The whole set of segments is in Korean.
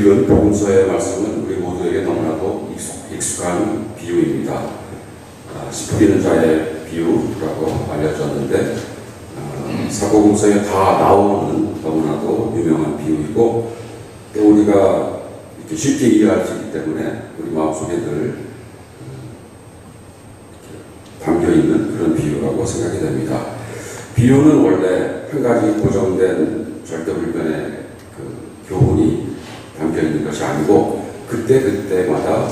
읽은 복음서의 말씀은 우리 모두에게 너무나도 익숙한 비유입니다. 씨 뿌리는 자의 비유라고 알려졌는데 사복음서에 다 나오는 너무나도 유명한 비유이고 또 우리가 이렇게 쉽게 이해할 수 있기 때문에 우리 마음속에 늘 담겨있는 그런 비유라고 생각이 됩니다. 비유는 원래 한 가지 고정된 절대불변의 교훈이 담겨있는 것이 아니고 그때마다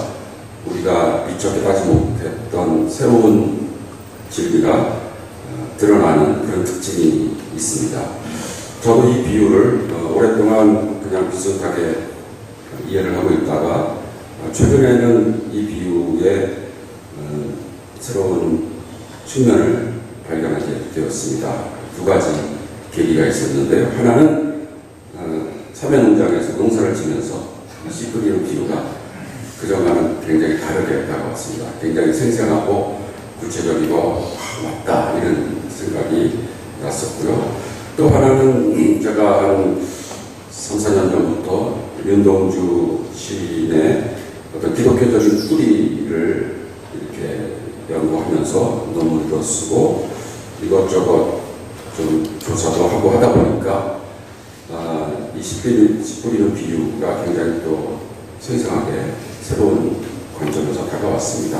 우리가 미처 깨닫지 못했던 새로운 진리가 드러나는 그런 특징이 있습니다. 저도 이 비유를 오랫동안 그냥 비슷하게 이해를 하고 있다가 최근에는 이 비유의 새로운 측면을 발견하게 되었습니다. 두 가지 계기가 있었는데요. 하나는 삼해농장에서 농사를 지면서 씨 뿌리는 비유가 그전과는 굉장히 다르게 다가왔습니다. 굉장히 생생하고 구체적이고 맞다 이런 생각이 났었고요. 또 하나는 제가 한 3, 4년 전부터 윤동주 시인의 어떤 기독교적인 뿌리를 이렇게 연구하면서 논문도 쓰고 이것저것 좀 조사도 하고 하다 보니까 이 씨 뿌리는 비유가 굉장히 또 생생하게 새로운 관점에서 다가왔습니다.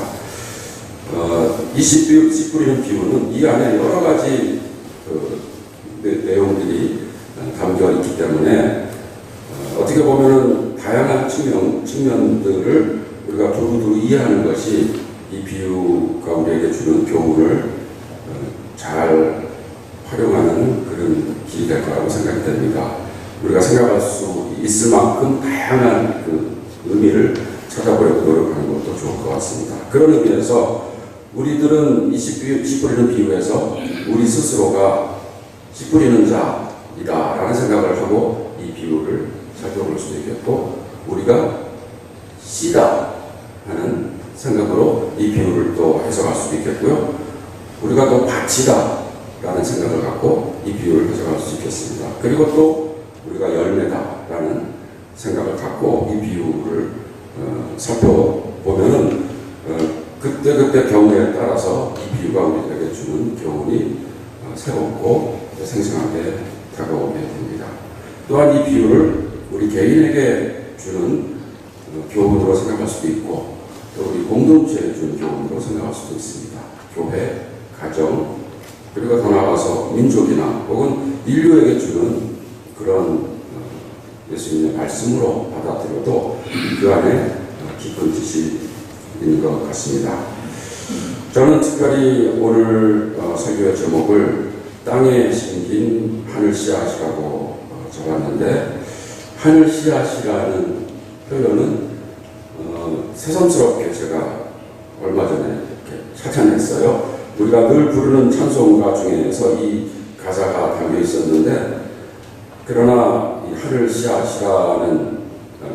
이 씨 뿌리는 비유는 이 안에 여러 가지 내용들이 담겨 있기 때문에 어떻게 보면은 다양한 측면들을 우리가 두루두루 이해하는 것이 이 비유가 우리에게 주는 교훈을 잘 활용하는 그런 길이 될 거라고 생각이 됩니다. 우리가 생각할 수 있을 만큼 다양한 그 의미를 찾아보려고 노력하는 것도 좋을 것 같습니다. 그런 의미에서 우리들은 이 씨 뿌리는 비유에서 우리 스스로가 씨 뿌리는 자이다라는 생각을 하고 이 비유를 살펴볼 수도 있겠고 우리가 씨다 하는 생각으로 이 비유를 또 해석할 수도 있겠고요. 우리가 또 밭이다 라는 생각을 갖고 이 비유를 해석할 수 있겠습니다. 그리고 또 우리가 열매다 라는 생각을 갖고 이 비유를 살펴보면은 그때 경우에 따라서 이 비유가 우리에게 주는 교훈이 새롭고 생생하게 다가오게 됩니다. 또한 이 비유를 우리 개인에게 주는 교훈으로 생각할 수도 있고 또 우리 공동체에 주는 교훈으로 생각할 수도 있습니다. 교회, 가정, 그리고 더 나아가서 민족이나 혹은 인류에게 주는 그런 예수님의 말씀으로 받아들여도 그 안에 깊은 뜻이 있는 것 같습니다. 저는 특별히 오늘 설교의 제목을 땅에 심긴 하늘 씨앗이라고 적었는데 하늘 씨앗이라는 표현은 새삼스럽게 제가 얼마 전에 이렇게 찾아냈어요. 우리가 늘 부르는 찬송가 중에서 이 가사가 담겨 있었는데 그러나 이 하늘 씨앗이라는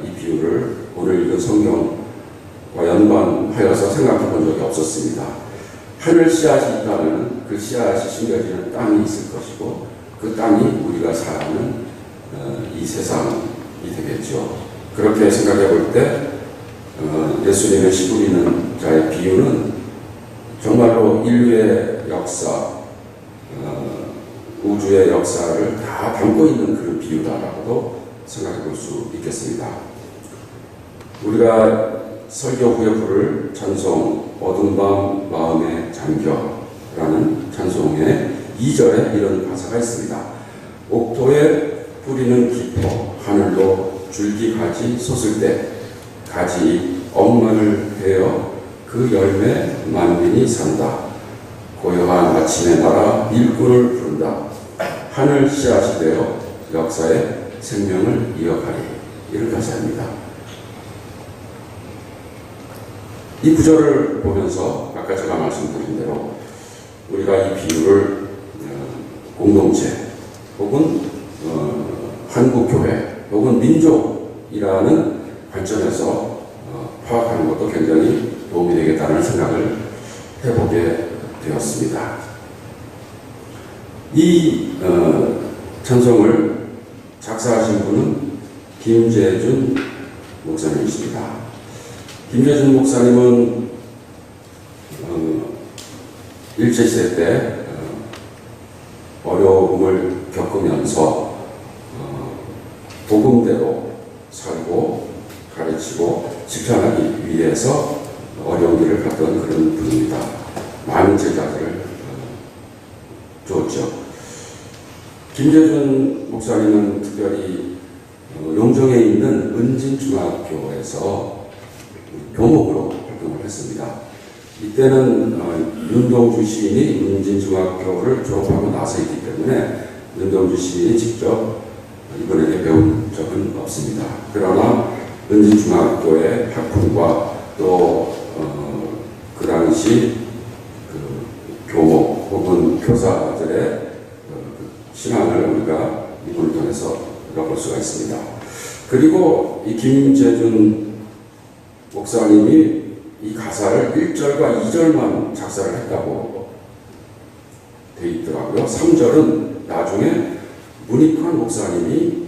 이 비유를 오늘 읽은 성경과 연관하여서 생각해 본 적이 없었습니다. 하늘 씨앗이 있다면 그 씨앗이 심겨지는 땅이 있을 것이고 그 땅이 우리가 사는 이 세상이 되겠죠. 그렇게 생각해 볼 때 예수님의 씨 뿌리는 자의 비유는 정말로 인류의 역사, 우주의 역사를 다 담고 있는 그런 비유다라고도 생각해 볼 수 있겠습니다. 우리가 설교 후에 부를 찬송 어두운 밤 마음에 잠겨라는 찬송의 2절에 이런 가사가 있습니다. 옥토에 뿌리는 깊어 하늘로 줄기 가지 솟을 때 가지 엄마를 베어 그 열매 만민이 산다. 고요한 아침에 날아 일꾼을 부른다. 하늘 씨앗이 되어 역사의 생명을 이어가리. 이런 가사입니다. 이 구절을 보면서 아까 제가 말씀드린 대로 우리가 이 비유를 공동체 혹은 한국교회 혹은 민족이라는 관점에서 파악하는 것도 굉장히 도움이 되겠다는 생각을 해보게 되었습니다. 이 찬송을 작사하신 분은 김재준 목사님이십니다. 김재준 목사님은 일제시대 때 어려움을 겪으면서 복음대로 살고 가르치고 실천하기 위해서 어려운 길을 갔던 그런 분입니다. 많은 제자들을 줬죠. 김재준 목사님은 특별히 용정에 있는 은진중학교에서 교목으로 활동을 했습니다. 이때는 윤동주 시인이 은진중학교를 졸업하고 나서있기 때문에 윤동주 시인이 직접 이분에게 배운 적은 없습니다. 그러나 은진중학교의 학풍과 또 그 당시 그 교목 혹은 교사들의 신앙을 우리가 이분을 통해서 읽어볼 수가 있습니다. 그리고 이 김재준 목사님이 이 가사를 1절과 2절만 작사를 했다고 되어 있더라고요. 3절은 나중에 문익환 목사님이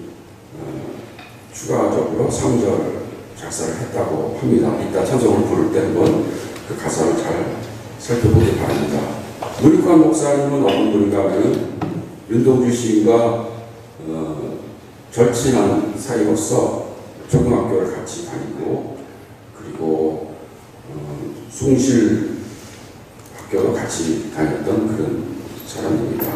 추가적으로 3절 작사를 했다고 합니다. 이따 찬송을 부를 때 한번 그 가사를 잘 살펴보기 바랍니다. 문익환 목사님은 어떤 분인가 하면 윤동주 시인과 절친한 사이로서 초등학교를 같이 다니고 그리고 숭실 학교도 같이 다녔던 그런 사람입니다.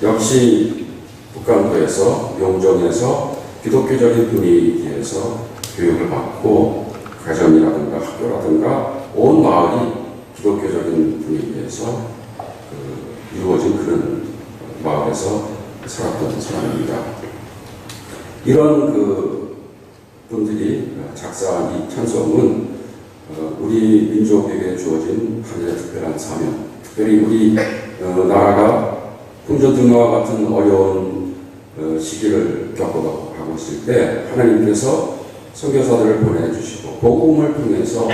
역시 북한도에서 용정에서 기독교적인 분위기에서 교육을 받고 가정이라든가 학교라든가 온 마을이 기독교적인 분위기에서 이루어진 그런 마을에서 살았던 사람입니다. 이런 분들이 작사한 이 찬송은 우리 민족에게 주어진 하늘의 특별한 사명, 특별히 우리 나라가 풍전등화와 같은 어려운 시기를 겪어가고 있을 때 하나님께서 선교사들을 보내주시고 복음을 통해서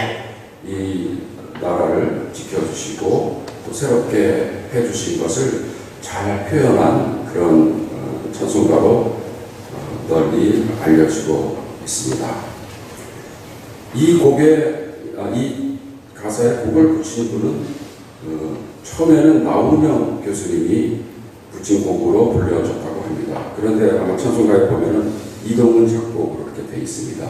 이 나라를 지켜주시고 또 새롭게 해주신 것을 잘 표현한 그런 찬송가로 널리 알려지고 있습니다. 이 가사에 곡을 붙인 분은 처음에는 나훈영 교수님이 붙인 곡으로 불려졌다고 합니다. 그런데 아마 찬송가에 보면은 이동훈 작곡으로 이렇게 되어 있습니다.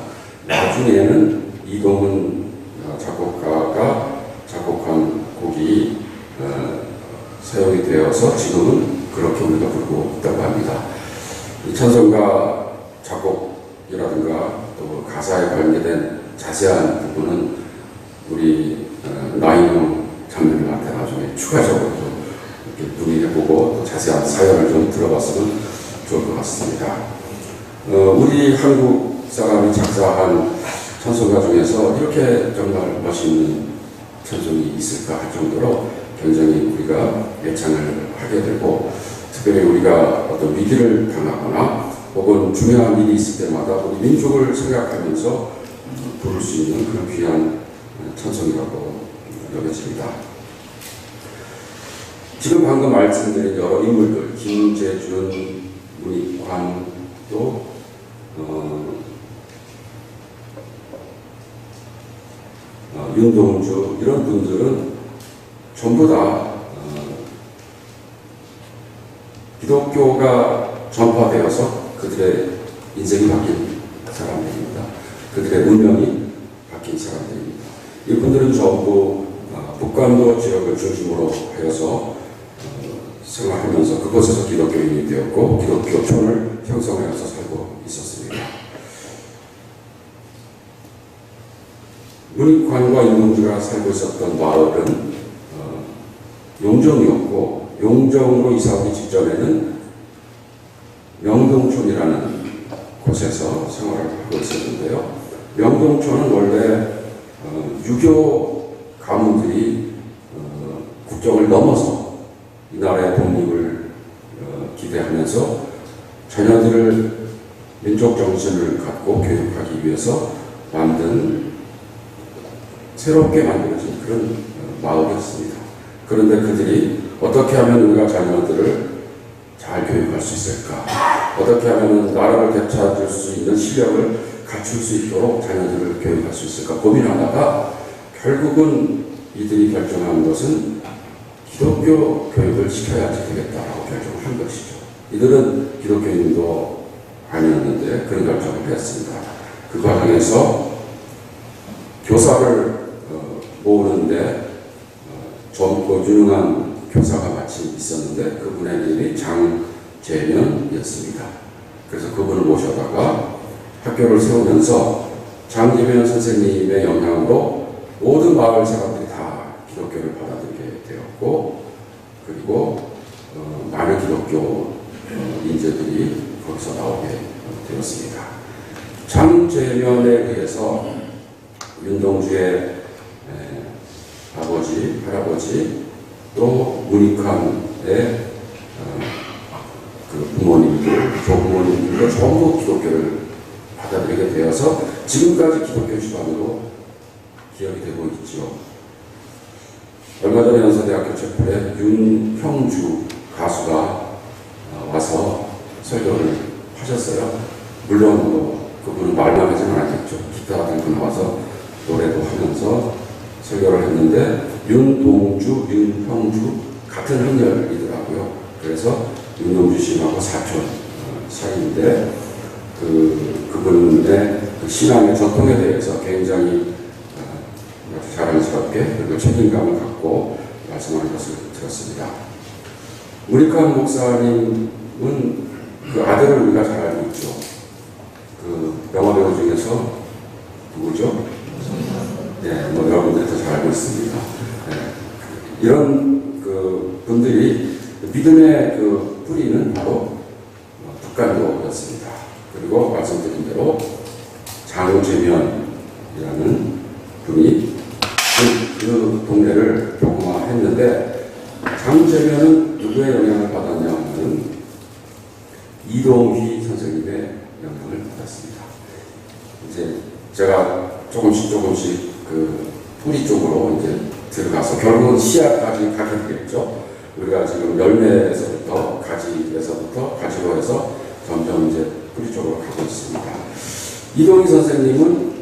나중에는 이동훈 작곡가가 작곡한 곡이 사용이 되어서 지금은 그렇게 우리가 부르고 있다고 합니다. 이 찬송가 작곡이라든가 또 가사에 관계된 자세한 부분은 우리 나인용 장로님한테 나중에 추가적으로 이렇게 문의해보고 또 자세한 사연을 좀 들어봤으면 좋을 것 같습니다. 우리 한국 사람이 작사한 찬송가 중에서 이렇게 정말 멋있는 찬송이 있을까 할 정도로 굉장히 우리가 애창을 하게 되고 특별히 우리가 어떤 위기를 당하거나 혹은 중요한 일이 있을 때마다 우리 민족을 생각하면서 부를 수 있는 그런 귀한 찬송이라고 여겨집니다. 지금 방금 말씀드린 여러 인물들, 김재준, 문익환, 또 윤동주 이런 분들은 전부 다 기독교가 전파되어서 그들의 인생이 바뀐 사람들입니다. 그들의 운명이 바뀐 사람들입니다. 이분들은 전부 북한도 지역을 중심으로 하여서 생활하면서 그곳에서 기독교인이 되었고 기독교촌을 형성하여서 살고 있었습니다. 문익환과 윤동주가 살고 있었던 마을은 용정이었고 용정으로 이사오기 직전에는 명동촌이라는 곳에서 생활을 하고 있었는데요. 명동촌은 원래 유교 가문들이 국경을 넘어서 이 나라의 독립을 기대하면서 자녀들을 민족 정신을 갖고 교육하기 위해서 새롭게 만들어진 그런 마을이었습니다. 그런데 그들이 어떻게 하면 우리가 자녀들을 잘 교육할 수 있을까? 어떻게 하면 나라를 되찾을 수 있는 실력을 갖출 수 있도록 자녀들을 교육할 수 있을까 고민하다가 결국은 이들이 결정한 것은 기독교 교육을 시켜야지 되겠다라고 결정한 것이죠. 이들은 기독교인도 아니었는데 그런 결정을 했습니다. 그 과정에서 교사를 모으는데 젊고 유능한 교사가 마침 있었는데 그분의 이름이 장재면이었습니다. 그래서 그분을 모셔다가 학교를 세우면서 장재면 선생님의 영향으로 모든 마을 사람들이 다 기독교를 받아들이게 되었고, 그리고 많은 기독교 인재들이 거기서 나오게 되었습니다. 장재면에 의해서 윤동주의 아버지, 할아버지, 또 문익환의 그 부모님들, 조부모님들도 전부 기독교를 받아들이게 되어서 지금까지 기독교 집안으로 기억이 되고 있죠. 얼마 전에 연서대학교 채플에 윤형주 가수가 와서 설교를 하셨어요. 물론 그분은 말만 하지는 않았겠죠. 기타 들고 나와서 노래도 하면서 설교를 했는데 윤동주, 윤형주 같은 행렬이더라고요. 그래서 윤동주 씨하고 사촌 사이인데 그분의 신앙의 전통에 대해서 굉장히 자랑스럽게 그리고 책임감을 갖고 말씀하는 것을 들었습니다. 문익환 목사님은 그 아들을 우리가 잘 알고 있죠. 그 영화배우 중에서 누구죠? 네, 뭐 여러분들이 더 잘 알고 있습니다. 네. 이런 그 분들이 믿음의 그 뿌리는 바로 북간도였습니다. 그리고 말씀드린 대로 장재면이라는 분이 그 동네를 복음화했는데, 장재면은 누구의 영향을 받았냐면 이동휘 선생님의 영향을 받았습니다. 이제 제가 조금씩 그 뿌리 쪽으로 이제 들어가서 결국은 씨앗까지 가게 되겠죠. 우리가 지금 열매에서부터 가지에서부터 가지로 해서 점점 이제 뿌리 쪽으로 가고 있습니다. 이동희 선생님은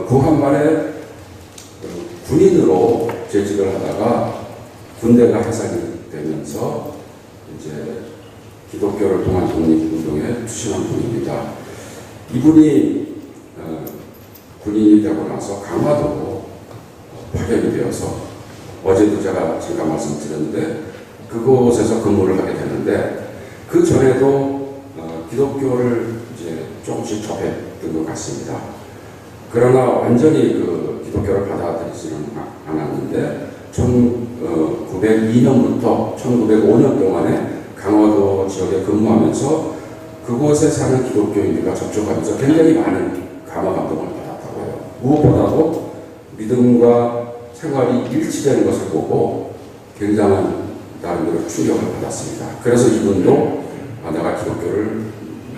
구한말에 군인으로 재직을 하다가 군대가 해산이 되면서 이제 기독교를 통한 독립운동에 투신한 분입니다. 이분이 군인이 되고 나서 강화도로 파견이 되어서 어제도 제가 잠깐 말씀드렸는데 그곳에서 근무를 하게 되는데, 그 전에도 기독교를 이제 조금씩 접했던 것 같습니다. 그러나 완전히 그 기독교를 받아들이지는 않았는데 1902년부터 1905년 동안에 강화도 지역에 근무하면서 그곳에 사는 기독교인들과 접촉하면서 굉장히 많은 감화 감동을 받았다고 해요. 무엇보다도 믿음과 생활이 일치되는 것을 보고 굉장한 나름대로 충격을 받았습니다. 그래서 이분도 내가 기독교를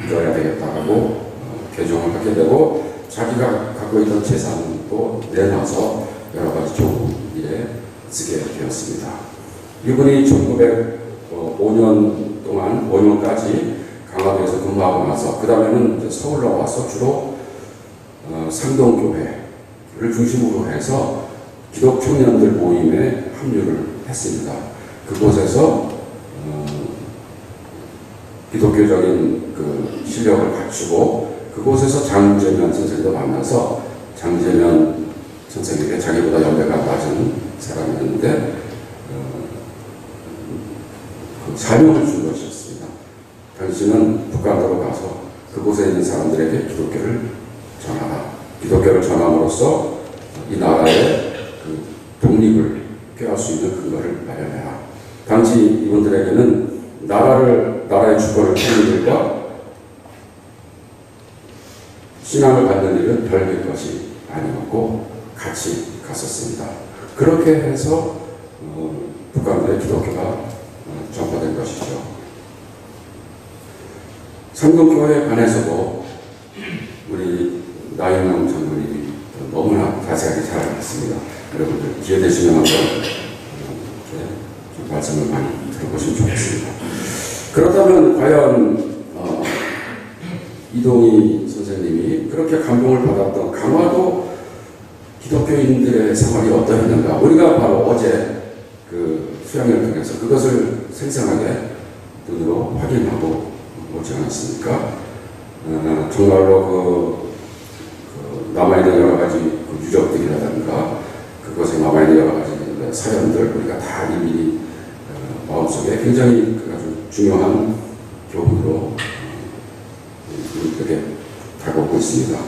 믿어야 되겠다라고 개종을 하게 되고, 자기가 갖고 있던 재산도 내놔서 여러 가지 좋은 일에 쓰게 되었습니다. 이분이 1905년 동안 5년까지 강화도에서 근무하고 나서 그 다음에는 서울로 와서 주로 상동교회를 중심으로 해서 기독 청년들 모임에 합류를 했습니다. 그곳에서 기독교적인 그 실력을 갖추고 그곳에서 장재면 선생님도 만나서 장재면 선생님에게 자기보다 연배가 낮은 사람이었는데 그 사명을 준 것이었습니다. 당신은 북한으로 가서 그곳에 있는 사람들에게 기독교를 전하라. 기독교를 전함으로써 이 나라의 그 독립을 꾀할 수 있는 근거를 마련해라. 당시 이분들에게는 나라의 주권을 펴는 일과 신앙을 받는 일은 별개의 것이 아니었고 같이 갔었습니다. 그렇게 해서 북한의 기독교가 전파된 것이죠. 상동교회에 관해서도 우리 나영남 장로님이 너무나 자세하게 잘 알겠습니다. 여러분들 기회 되시면 한번 좀 말씀을 많이 들어보시면 좋겠습니다. 그렇다면 과연 이동희 선생님 선생님이 그렇게 감동을 받았던 강화도 기독교인들의 생활이 어떠했는가. 우리가 바로 어제 그 수양을 통해서 그것을 생생하게 눈으로 확인하고 오지 않았습니까? 정말로 남아있는 여러 가지 그 유적들이라든가 그것에 남아있는 여러 가지 사연들 우리가 다 이미 마음속에 굉장히 아주 중요한 교훈으로 이렇게 다가오고 있습니다.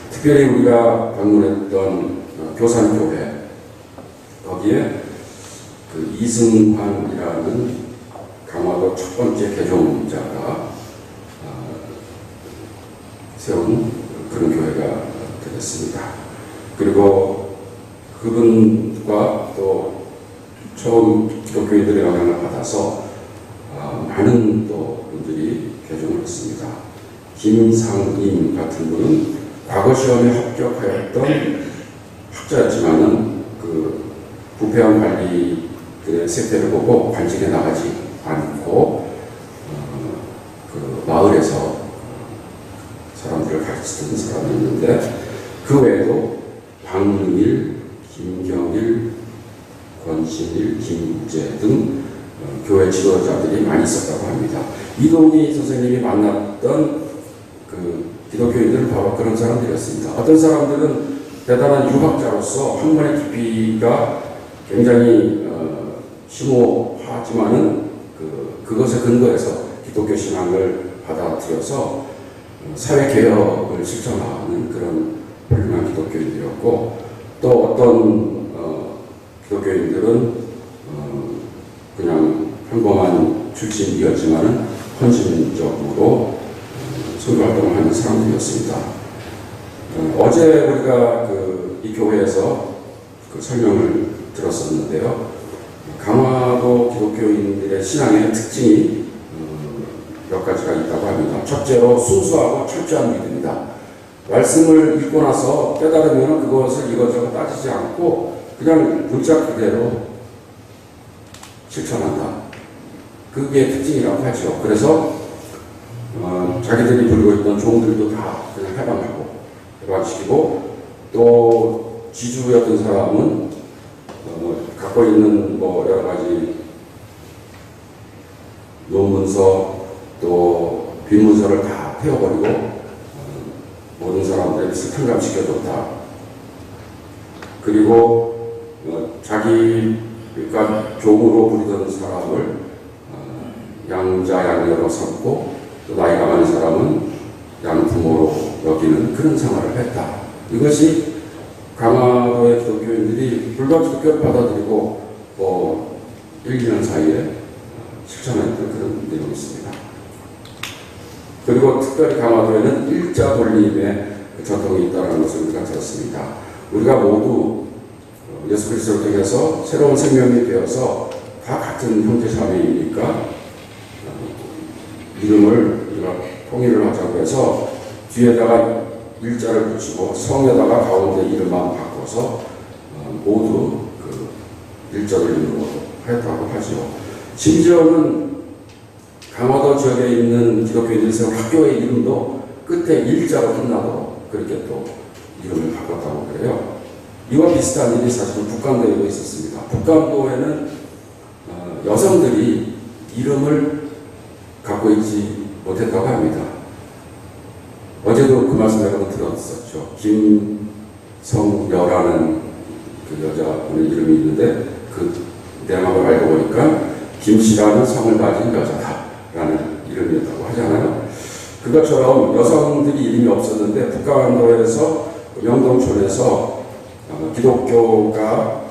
특별히 우리가 방문했던 교산교회 거기에 그 이승환이라는 강화도 첫 번째 개종자가 세운 그런 교회가 되겠습니다. 그리고 그분과 또 처음 기독교인들의 영향을 받아서 많은 또 분들이 개종을 했습니다. 김상임 같은 분은 과거 시험에 합격하였던 학자였지만은 그 부패한 관리들의 세태를 보고 관직에 나가지 않고 그 마을에서 사람들을 가르치던 사람이었는데 그 외에도 박능일, 김경일, 권신일, 김우재 등 교회 지도자들이 많이 있었다고 합니다. 이동희 선생님이 만났던 그 기독교인들은 바로 그런 사람들이었습니다. 어떤 사람들은 대단한 유학자로서 학문의 깊이가 굉장히 심오하지만은 그것에 근거해서 기독교 신앙을 받아들여서 사회 개혁을 실천하는 그런 훌륭한 기독교인들이었고, 또 어떤 기독교인들은 그냥 평범한 출신이었지만은 헌신적으로 선교 활동을 하는 사람들이었습니다. 어제 우리가 이 교회에서 그 설명을 들었었는데요. 강화도 기독교인들의 신앙의 특징이 몇 가지가 있다고 합니다. 첫째로 순수하고 철저한 믿음이다. 말씀을 읽고 나서 깨달으면 그것을 이것저것 따지지 않고 그냥 문자 그대로 실천한다. 그게 특징이라고 하죠. 그래서 자기들이 부리고 있던 종들도 다 그냥 해방시키고, 또 지주였던 사람은 갖고 있는 뭐 여러 가지 논문서 또 빈문서를 다 태워버리고 모든 사람들의 빚을 탕감시켜줬다. 그리고 자기가 종으로 부리던 사람을 양자 양녀로 삼고, 또 나이가 많은 사람은 양부모로 여기는 그런 생활을 했다. 이것이 강화도의 기독교인들이 불과 기독교를 받아들이고 1, 2년 사이에 실천했던 그런 내용이 있습니다. 그리고 특별히 강화도에는 일자 돌림의 전통이 있다는 것을 우리가 들었습니다. 우리가 모두 예수 그리스도를 통해서 새로운 생명이 되어서 다 같은 형제 자매이니까 이름을 우리가 통일을 하자고 해서 뒤에다가 일자를 붙이고 성에다가 가운데 이름만 바꿔서 모두 일자 돌림으로 했다고 하죠. 심지어는 강화도 지역에 있는 기독교인들이 세운 학교의 이름도 끝에 일자로 끝나도록 그렇게 또 이름을 바꿨다고 그래요. 이와 비슷한 일이 사실은 북간도에도 있었습니다. 북간도에는 여성들이 이름을 갖고 있지 못했다고 합니다. 어제도 그 말씀 여러분 들었었죠. 김성여라는 그 여자분의 이름이 있는데 그 내막을 알고 보니까 김씨라는 성을 가진 여자다라는 이름이었다고 하잖아요. 그것처럼 여성들이 이름이 없었는데 북간도에서 명동촌에서 기독교가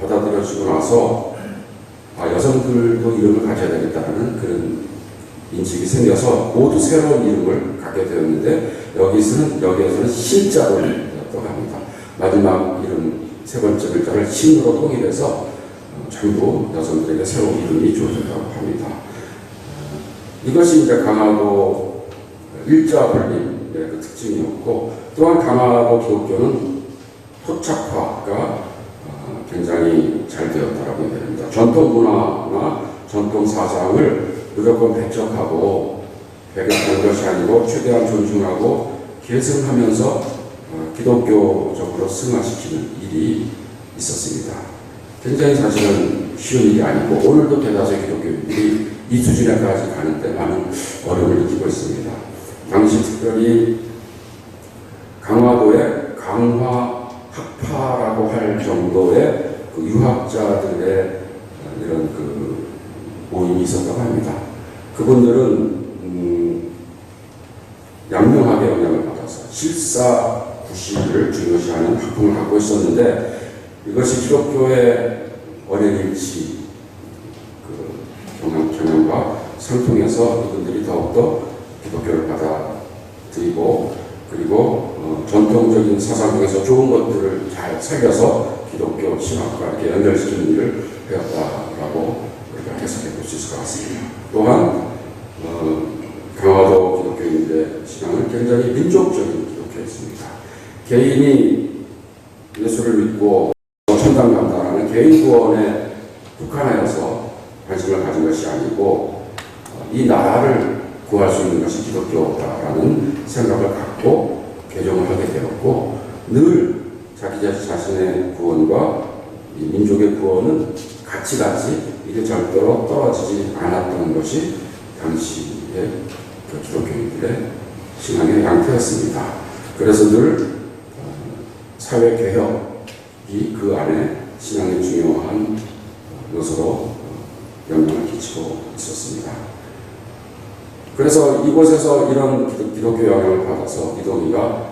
받아들여지고 나서 여성들도 이름을 가져야 되겠다는 그런 인식이 생겨서 모두 새로운 이름을 갖게 되었는데 여기에서는 신자로 되었다고 합니다. 마지막 이름 세 번째 글자를 신으로 통일해서 전부 여성들에게 새로운 이름이 주어졌다고 합니다. 이것이 이제 강화도 일자 돌림의 그 특징이었고, 또한 강화도 기독교는 토착화가 굉장히 잘 되었다라고 얘기합니다. 전통 문화나 전통 사상을 무조건 배척하고 배격하는 것이 아니고 최대한 존중하고 계승하면서 기독교적으로 승화시키는 일이 있었습니다. 굉장히 사실은 쉬운 일이 아니고 오늘도 대다수의 기독교인들이 이 수준에까지 가는데 많은 어려움을 느끼고 있습니다. 당시 특별히 강화도에 강화학파라고 할 정도의 그 유학자들의 이런 그 모임이 있었다고 합니다. 그분들은 양명학의 영향을 받아서 실사구시를 중요시하는 학풍을 갖고 있었는데 이것이 기독교의 언행일치 경향과 상통해서 이분들이 더욱더 기독교를 받아들이고 그리고 전통적인 사상 중에서 좋은 것들을 잘 살려서 기독교 신학과 이렇게 연결시키는 일을 해왔다라고 우리가 해석해 볼 수 있을 것 같습니다. 또한 강화도 기독교인들의 신앙은 굉장히 민족적인 기독교였습니다. 개인이 예수를 믿고 천당 간다라는 개인 구원에 국한하여서 관심을 가진 것이 아니고 이 나라를 구할 수 있는 것이 기독교다라는 생각을 갖고 개종을 하게 되었고 늘 자기 자신의 구원과 이 민족의 구원은 같이 이게 절대로 떨어지지 않았던 것이 당시의 그 기독교인들의 신앙의 양태였습니다. 그래서 늘 사회개혁이 그 안에 신앙의 중요한 요소로 영향을 끼치고 있었습니다. 그래서 이곳에서 이런 기독교 영향을 받아서 이동희가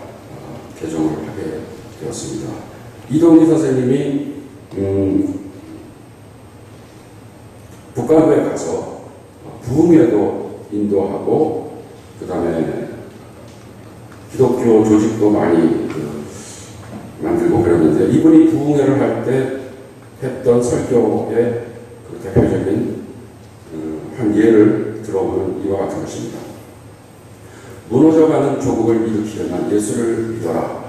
개종을 하게 되었습니다. 이동희 선생님이 북한도에 가서 부흥회도 인도하고 그 다음에 기독교 조직도 많이 만들고 그랬는데 이분이 부흥회를 할 때 했던 설교의 그 대표적인 한 예를 들어보면 이와 같은 것입니다. 무너져가는 조국을 일으키려면 예수를 믿어라.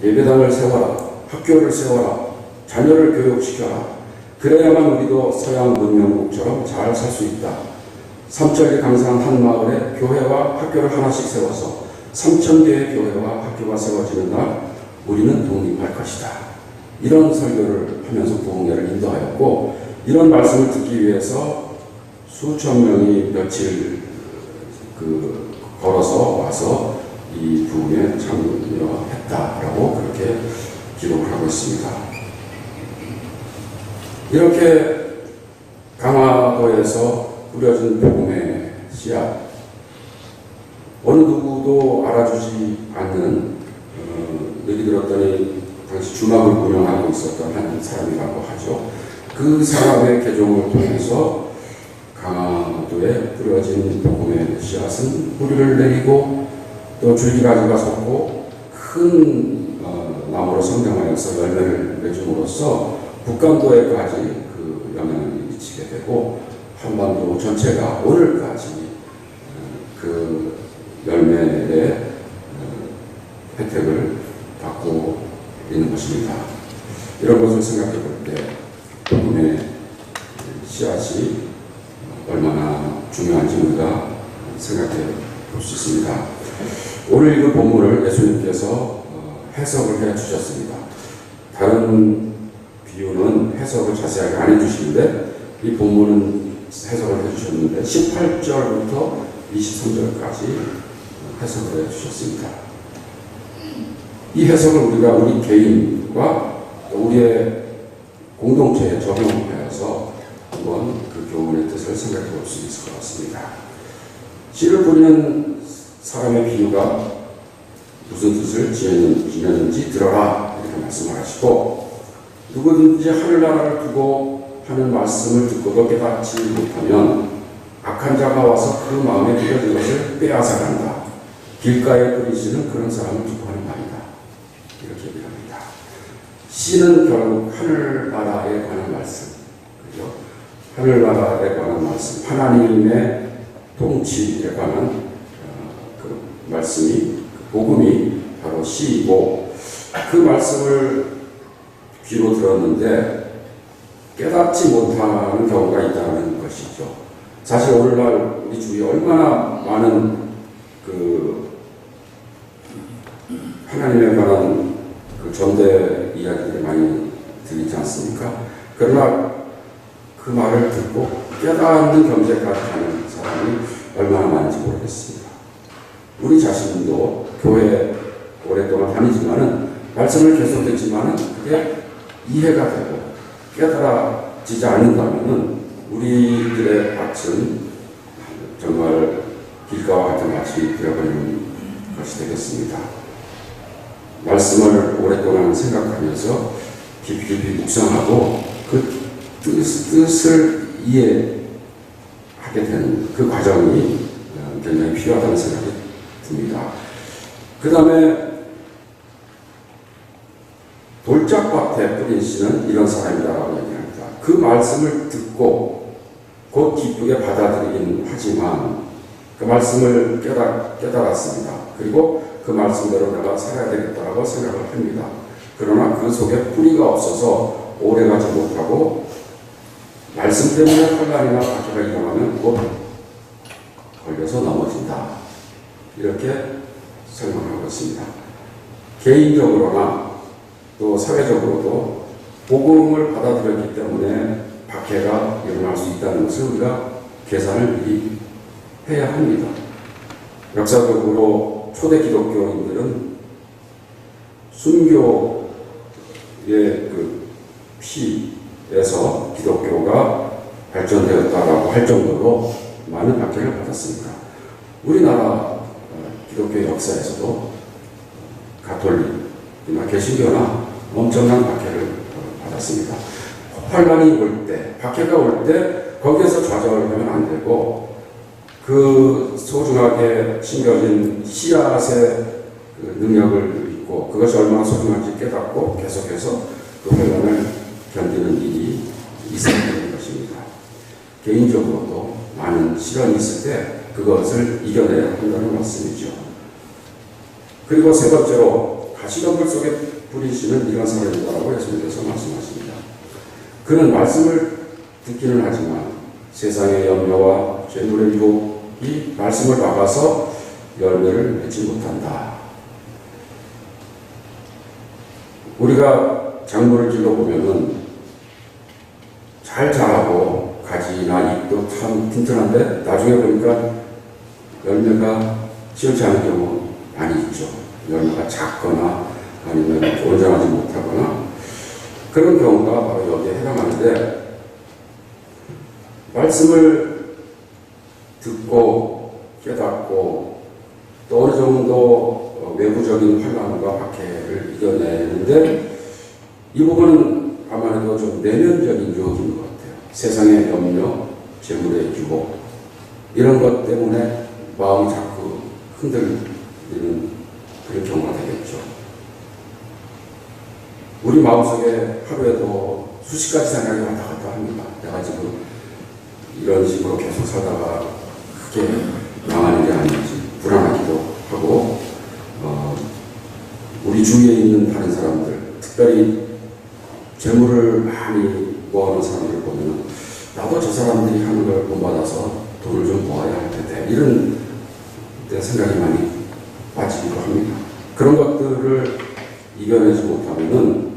예배당을 세워라. 학교를 세워라. 자녀를 교육시켜라. 그래야만 우리도 서양 문명국처럼 잘 살 수 있다. 삼천리 강산 한 마을에 교회와 학교를 하나씩 세워서 3,000개의 교회와 학교가 세워지는 날 우리는 독립할 것이다. 이런 설교를 하면서 부흥회를 인도하였고 이런 말씀을 듣기 위해서 수천 명이 며칠 걸어서 와서 이 부흥회에 참여했다라고 그렇게 기록을 하고 있습니다. 이렇게 강화도에서 뿌려진 복음의 씨앗, 어느 누구도 알아주지 않는 얘기 들었더니 당시 주막을 운영하고 있었던 한 사람이라고 하죠. 그 사람의 개종을 통해서 강화도에 뿌려진 복음의 씨앗은 뿌리를 내리고 또 줄기가지가 섰고 큰 나무로 성장하여서 열매를 맺음으로써 북강도에까지 그 영향을 미치게 되고 한반도 전체가 오늘까지 그 열매의 혜택을 받고 있는 것입니다. 이런 것을 생각해 볼 때 복음의 씨앗이 얼마나 중요한지 우리가 생각해 볼 수 있습니다. 오늘 읽은 본문을 예수님께서 해석을 해 주셨습니다. 다른 비유는 해석을 자세하게 안 해주시는데 이 본문은 해석을 해주셨는데 18절부터 23절까지 해석을 해주셨습니다. 이 해석을 우리가 우리 개인과 우리의 공동체에 적용하여서 한번 그 교훈의 뜻을 생각해 볼 수 있을 것 같습니다. 씨를 뿌리는 사람의 비유가 무슨 뜻을 지녔는지 들어라 이렇게 말씀을 하시고 누구든지 하늘나라를 두고 하는 말씀을 듣고도 깨닫지 못하면 악한 자가 와서 그 마음에 뿌려진 것을 빼앗아간다. 길가에 뿌리시는 그런 사람을 두고 하는 말이다. 이렇게 얘기합니다. 씨는 결국 하늘나라에 관한 말씀, 그죠? 하늘나라에 관한 말씀, 하나님의 통치에 관한 그 말씀이, 복음이 바로 씨이고 그 말씀을 귀로 들었는데 깨닫지 못하는 경우가 있다는 것이죠. 사실 오늘날 우리 주위에 얼마나 많은 그 하나님에 관한 그 전대 이야기들이 많이 들리지 않습니까? 그러나 그 말을 듣고 깨닫는 경제까지 가는 사람이 얼마나 많은지 모르겠습니다. 우리 자신도 교회 오랫동안 다니지만은 말씀을 계속 듣지만은 그게 이해가 되고 깨달아지지 않는다면은 우리들의 밭은 정말 길가와 같은 밭이 되어버리는 것이 되겠습니다. 말씀을 오랫동안 생각하면서 깊이 묵상하고 그 뜻을 이해하게 되는 그 과정이 굉장히 필요하다는 생각이 듭니다. 그 다음에 돌짝밭에 뿌린 씨는 이런 사람이다라고 얘기합니다. 그 말씀을 듣고 곧 기쁘게 받아들이긴 하지만 그 말씀을 깨달았습니다. 그리고 그 말씀대로 내가 살아야 되겠다라고 생각을 합니다. 그러나 그 속에 뿌리가 없어서 오래가지 못하고 말씀 때문에 혼란이나 박해가 일어나면 곧 걸려서 넘어진다. 이렇게 설명하고 있습니다. 개인적으로나 또 사회적으로도 복음을 받아들였기 때문에 박해가 일어날 수 있다는 것을 우리가 계산을 미리 해야 합니다. 역사적으로 초대 기독교인들은 순교의 그 피에서 기독교가 발전되었다라고 할 정도로 많은 박해를 받았습니다. 우리나라 기독교 역사에서도 가톨릭이나 개신교나 엄청난 박해를 받았습니다. 환란이 올 때, 박해가 올 때 거기에서 좌절하면 안 되고 그 소중하게 심겨진 씨앗의 그 능력을 믿고 그것이 얼마나 소중한지 깨닫고 계속해서 그 환란을 견디는 일이 있어야 되는 것입니다. 개인적으로도 많은 시련이 있을 때 그것을 이겨내야 한다는 말씀이죠. 그리고 세 번째로 가시덤불 속에 뿌린 씨는 이런 사람이다라고 예수님께서 말씀하십니다. 그는 말씀을 듣기는 하지만 세상의 염려와 죄물의 유혹이 말씀을 막아서 열매를 맺지 못한다. 우리가 작물을 길러보면은 잘 자라고 가지나 잎도 참 튼튼한데 나중에 보니까 열매가 시원치 않은 경우 많이 있죠. 열매가 작거나 아니면 온전하지 못하거나 그런 경우가 바로 여기에 해당하는데 말씀을 듣고 깨닫고 또 어느 정도 외부적인 환란과 박해를 이겨내는데 이 부분은 아무래도 좀 내면적인 유혹인 것 같아요. 세상의 염려, 재물의 유혹 이런 것 때문에 마음이 자꾸 흔들리는 그런 경우가 되겠죠. 우리 마음속에 하루에도 수십 가지 생각이 왔다 갔다 합니다. 내가 지금 이런 식으로 계속 살다가 크게 망하는 게 아닌지 불안하기도 하고 우리 주위에 있는 다른 사람들 특별히 재물을 많이 모아놓은 사람들을 보면 나도 저 사람들이 하는 걸 본받아서 돈을 좀 모아야 할 텐데 이런 생각이 많이 빠지기도 합니다. 그런 것들을 이겨내지 못하면은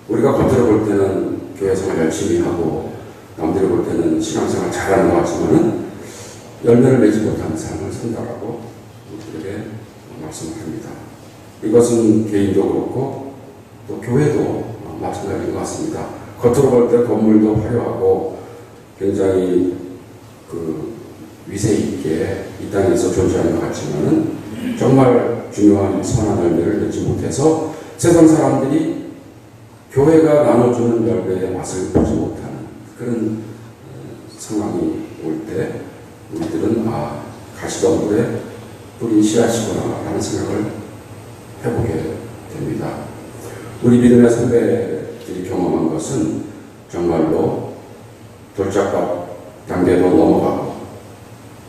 우리가 겉으로 볼 때는 교회 생활 열심히 하고 남들이 볼 때는 신앙생활 잘하는 것 같지만은 열매를 맺지 못하는 삶을 산다라고 우리에게 말씀을 합니다. 이것은 개인도 그렇고 또 교회도 마찬가지인 것 같습니다. 겉으로 볼 때 건물도 화려하고 굉장히 그 위세 있게 이 땅에서 존재하는 것 같지만은 정말 중요한 선한 열매를 맺지 못해서 세상 사람들이 교회가 나눠주는 열매의 맛을 보지 못하는 그런 상황이 올 때 우리들은 가시덤불에 뿌린 씨앗이구나 라는 생각을 해보게 됩니다. 우리 믿음의 선배들이 경험한 것은 정말로 돌짝밭 단계도 넘어가고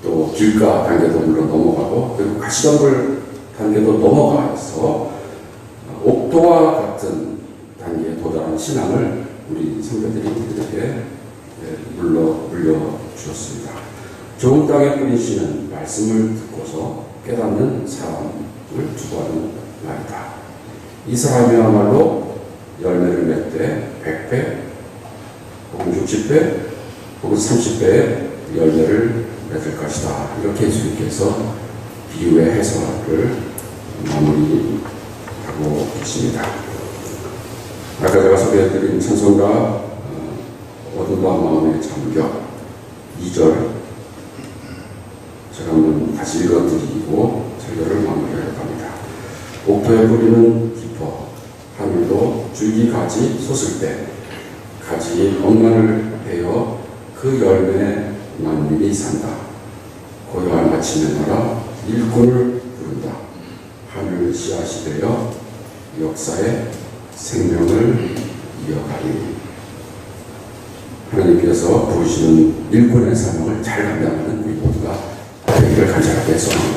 또 길가 단계도 물론 넘어가고 그리고 가시덤불 단계도 넘어가서 옥토와 같은 단계에 도달한 신앙을 우리 선배들이 우리에게 물려주었습니다. 좋은 땅에 뿌린 씨는 말씀을 듣고서 깨닫는 사람을 추구하는 말이다. 이 사람이야말로 열매를 맺되 100배, 혹은 60배, 혹은 30배의 열매를 맺을 것이다. 이렇게 예수님께서 비유의 해설을 마무리하고 계십니다. 아까 제가 소개해드린 찬송가 어둠과 마음의 잠겨 2절 제가 한번 다시 읽어드리고 설교를 마무리하려고 합니다. 옥토의 뿌리는 깊어 하늘도 줄기 가지 솟을 때 가지 억만을 베어 그 열매 만민이 산다. 고요한 아침에 날아 일꾼을 부른다. 하늘 씨앗이 되어 역사의 생명을 이어가리. 하나님께서 부르시는 일꾼의 사명을 잘 감당하는 우리 모두가 되기를 간절하게 소망합니다.